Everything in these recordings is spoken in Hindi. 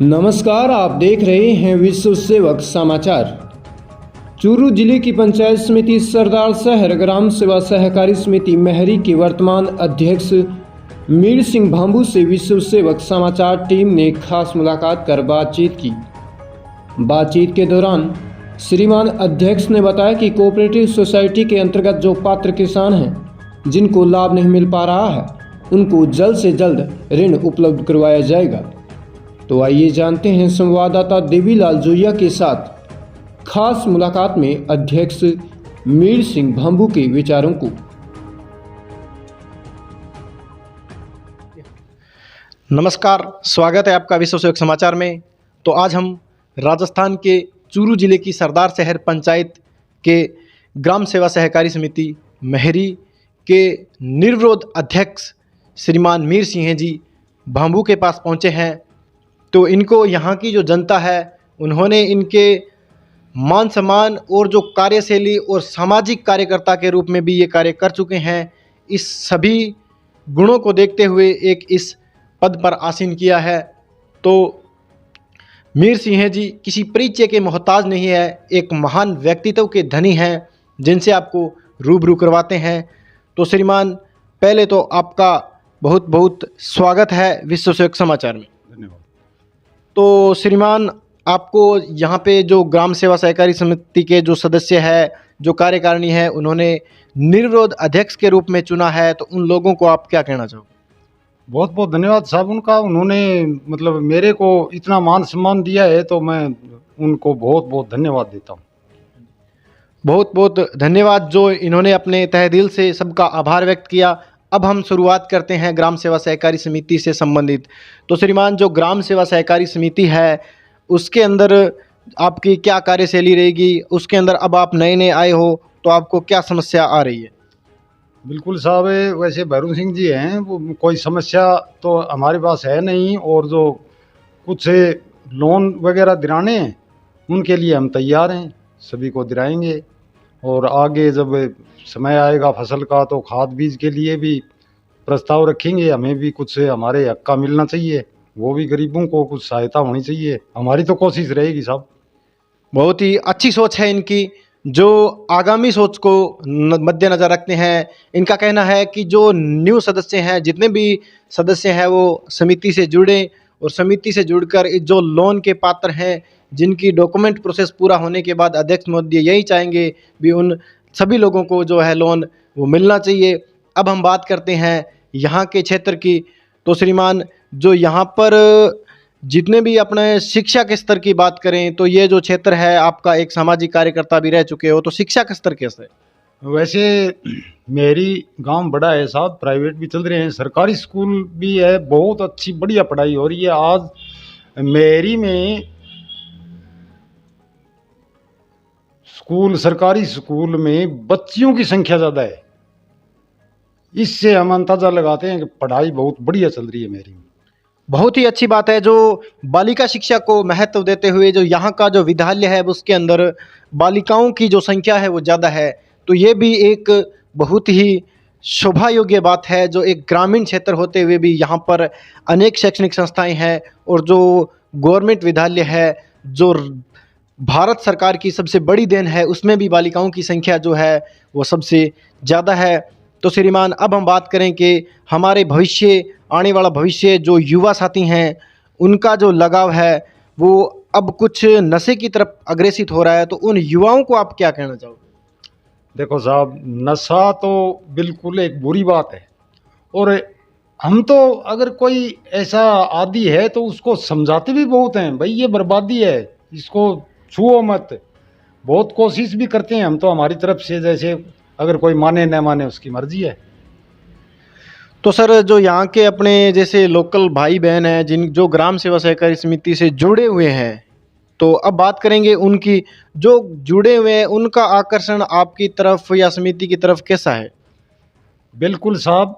नमस्कार, आप देख रहे हैं विश्व सेवक समाचार। चूरू जिले की पंचायत समिति सरदार शहर ग्राम सेवा सहकारी समिति महरी के वर्तमान अध्यक्ष मीर सिंह भांबू से विश्व सेवक समाचार टीम ने खास मुलाकात कर बातचीत की। बातचीत के दौरान श्रीमान अध्यक्ष ने बताया कि कोऑपरेटिव सोसाइटी के अंतर्गत जो पात्र किसान हैं जिनको लाभ नहीं मिल पा रहा है, उनको जल्द से जल्द ऋण उपलब्ध करवाया जाएगा। तो आइए जानते हैं संवाददाता देवीलाल जोइया के साथ खास मुलाकात में अध्यक्ष मीर सिंह भांबू के विचारों को। नमस्कार, स्वागत है आपका विश्व सेवक समाचार में। तो आज हम राजस्थान के चूरू जिले की सरदार शहर पंचायत के ग्राम सेवा सहकारी समिति महरी के निर्विरोध अध्यक्ष श्रीमान मीर सिंह जी भांबू के पास पहुंचे हैं। तो इनको यहाँ की जो जनता है, उन्होंने इनके मान सम्मान और जो कार्यशैली और सामाजिक कार्यकर्ता के रूप में भी ये कार्य कर चुके हैं, इस सभी गुणों को देखते हुए एक इस पद पर आसीन किया है। तो मीर सिंह जी किसी परिचय के मोहताज नहीं है, एक महान व्यक्तित्व के धनी हैं जिनसे आपको रूबरू करवाते हैं। तो श्रीमान, पहले तो आपका बहुत बहुत स्वागत है विश्व सेवक समाचार में। धन्यवाद। तो श्रीमान, आपको यहाँ पे जो ग्राम सेवा सहकारी समिति के जो सदस्य है, जो कार्यकारिणी है, उन्होंने निर्विरोध अध्यक्ष के रूप में चुना है। तो उन लोगों को आप क्या कहना चाहोगे? बहुत बहुत धन्यवाद साहब उनका। उन्होंने मेरे को इतना मान सम्मान दिया है, तो मैं उनको बहुत बहुत धन्यवाद देता हूँ। बहुत बहुत धन्यवाद जो इन्होंने अपने तहे दिल से सबका आभार व्यक्त किया। अब हम शुरुआत करते हैं ग्राम सेवा सहकारी समिति से संबंधित। तो श्रीमान, जो ग्राम सेवा सहकारी समिति है, उसके अंदर आपकी क्या कार्यशैली रहेगी? उसके अंदर अब आप नए नए आए हो, तो आपको क्या समस्या आ रही है? बिल्कुल साहब, वैसे भैरू सिंह जी हैं, वो कोई समस्या तो हमारे पास है नहीं, और जो कुछ लोन वगैरह दिलाने हैं उनके लिए हम तैयार हैं, सभी को दिलाएंगे। और आगे जब समय आएगा फसल का, तो खाद बीज के लिए भी प्रस्ताव रखेंगे। हमें भी कुछ हमारे हक का मिलना चाहिए, वो भी गरीबों को कुछ सहायता होनी चाहिए। हमारी तो कोशिश रहेगी साहब। बहुत ही अच्छी सोच है इनकी, जो आगामी सोच को मद्देनज़र रखते हैं। इनका कहना है कि जो न्यू सदस्य हैं, जितने भी सदस्य हैं, वो समिति से जुड़ें और समिति से जुड़कर जो लोन के पात्र हैं, जिनकी डॉक्यूमेंट प्रोसेस पूरा होने के बाद अध्यक्ष महोदय यही चाहेंगे भी उन सभी लोगों को जो है लोन वो मिलना चाहिए। अब हम बात करते हैं यहाँ के क्षेत्र की। तो श्रीमान, जो यहाँ पर जितने भी अपने शिक्षा के स्तर की बात करें, तो ये जो क्षेत्र है, आपका एक सामाजिक कार्यकर्ता भी रह चुके हो, तो शिक्षा का स्तर कैसे है? वैसे मेरी गांव बड़ा है साहब, प्राइवेट भी चल रहे हैं, सरकारी स्कूल भी है, बहुत अच्छी बढ़िया पढ़ाई हो रही है। आज मेरी में सरकारी स्कूल में बच्चियों की संख्या ज़्यादा है। इससे हम अंदाजा लगाते हैं कि पढ़ाई बहुत बढ़िया चल रही है मेरी में। बहुत ही अच्छी बात है, जो बालिका शिक्षा को महत्व देते हुए जो यहाँ का जो विद्यालय है, उसके अंदर बालिकाओं की जो संख्या है वो ज़्यादा है। तो ये भी एक बहुत ही शोभा योग्य बात है, जो एक ग्रामीण क्षेत्र होते हुए भी यहाँ पर अनेक शैक्षणिक संस्थाएं हैं, और जो गवर्नमेंट विद्यालय है, जो भारत सरकार की सबसे बड़ी देन है, उसमें भी बालिकाओं की संख्या जो है वो सबसे ज़्यादा है। तो श्रीमान, अब हम बात करें कि हमारे भविष्य, आने वाला भविष्य, जो युवा साथी हैं, उनका जो लगाव है वो अब कुछ नशे की तरफ अग्रेसित हो रहा है। तो उन युवाओं को आप क्या कहना चाहोगे? देखो साहब, नशा तो बिल्कुल एक बुरी बात है, और हम तो अगर कोई ऐसा आदी है तो उसको समझाते भी बहुत हैं, भाई ये बर्बादी है, इसको छुओ मत। बहुत कोशिश भी करते हैं हम तो हमारी तरफ से, जैसे अगर कोई माने न माने उसकी मर्जी है। तो सर, जो यहाँ के अपने जैसे लोकल भाई बहन हैं, जो ग्राम सेवा सहकारी समिति से जुड़े हुए हैं, तो अब बात करेंगे उनकी। जो जुड़े हुए हैं, उनका आकर्षण आपकी तरफ या समिति की तरफ कैसा है? बिल्कुल साहब,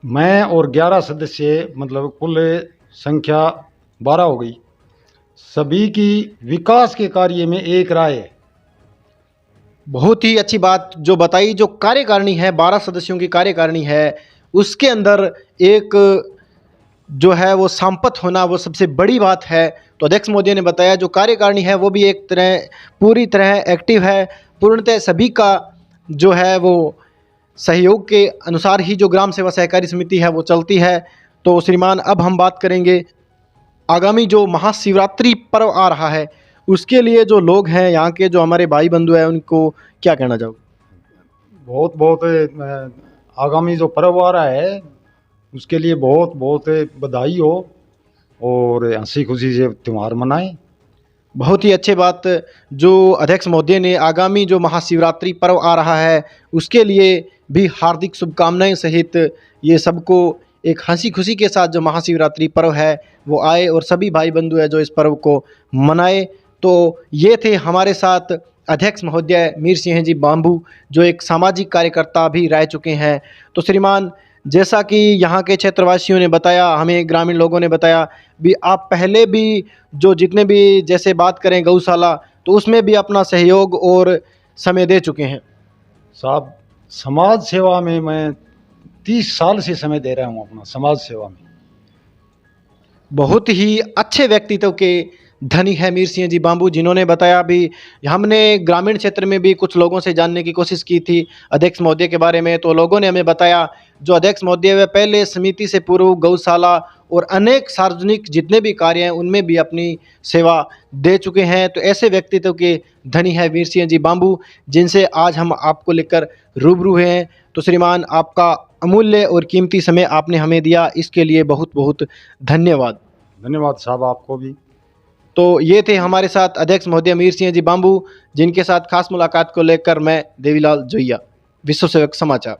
मैं और 11 सदस्य, कुल संख्या 12 हो गई। सभी की विकास के कार्य में एक राय है। बहुत ही अच्छी बात जो बताई। जो कार्यकारिणी है, 12 सदस्यों की कार्यकारिणी है, उसके अंदर एक जो है वो सांपत होना वो सबसे बड़ी बात है। तो अध्यक्ष महोदय ने बताया जो कार्यकारिणी है वो भी एक तरह पूरी तरह एक्टिव है, पूर्णतः सभी का जो है वो सहयोग के अनुसार ही जो ग्राम सेवा सहकारी समिति है वो चलती है। तो श्रीमान अब हम बात करेंगे आगामी जो महाशिवरात्रि पर्व आ रहा है उसके लिए जो लोग हैं यहाँ के जो हमारे भाई बंधु हैं उनको क्या कहना चाहोगे? बहुत बहुत आगामी जो पर्व आ रहा है उसके लिए बहुत बहुत बधाई हो और हंसी खुशी से त्यौहार मनाएं। बहुत ही अच्छी बात जो अध्यक्ष महोदय ने आगामी जो महाशिवरात्रि पर्व आ रहा है उसके लिए भी हार्दिक शुभकामनाएं सहित ये सबको एक हंसी खुशी के साथ जो महाशिवरात्रि पर्व है वो आए और सभी भाई बंधु है जो इस पर्व को मनाए। तो ये थे हमारे साथ अध्यक्ष महोदय मीर सिंह जी बांबू जो एक सामाजिक कार्यकर्ता भी रह चुके हैं। तो श्रीमान जैसा कि यहाँ के क्षेत्रवासियों ने बताया, हमें ग्रामीण लोगों ने बताया भी आप पहले भी जो जितने भी जैसे बात करें गौशाला तो उसमें भी अपना सहयोग और समय दे चुके हैं। साहब समाज सेवा में मैं 30 साल से समय दे रहा हूँ अपना समाज सेवा में। बहुत ही अच्छे व्यक्तित्व के धनी है मीर सिंह जी बांबू जिन्होंने बताया भी हमने ग्रामीण क्षेत्र में भी कुछ लोगों से जानने की कोशिश की थी अध्यक्ष महोदय के बारे में। तो लोगों ने हमें बताया जो अध्यक्ष महोदय वे पहले समिति से पूर्व गौशाला और अनेक सार्वजनिक जितने भी कार्य हैं उनमें भी अपनी सेवा दे चुके हैं। तो ऐसे व्यक्तित्व के धनी है मीर सिंह जी बांबू जिनसे आज हम आपको लेकर रूबरू हुए हैं। तो श्रीमान आपका अमूल्य और कीमती समय आपने हमें दिया, इसके लिए बहुत बहुत धन्यवाद। धन्यवाद साहब आपको भी। तो ये थे हमारे साथ अध्यक्ष महोदय मीर सिंह जी बांबू जिनके साथ खास मुलाकात को लेकर मैं देवीलाल जोइया, विश्व सेवक समाचार।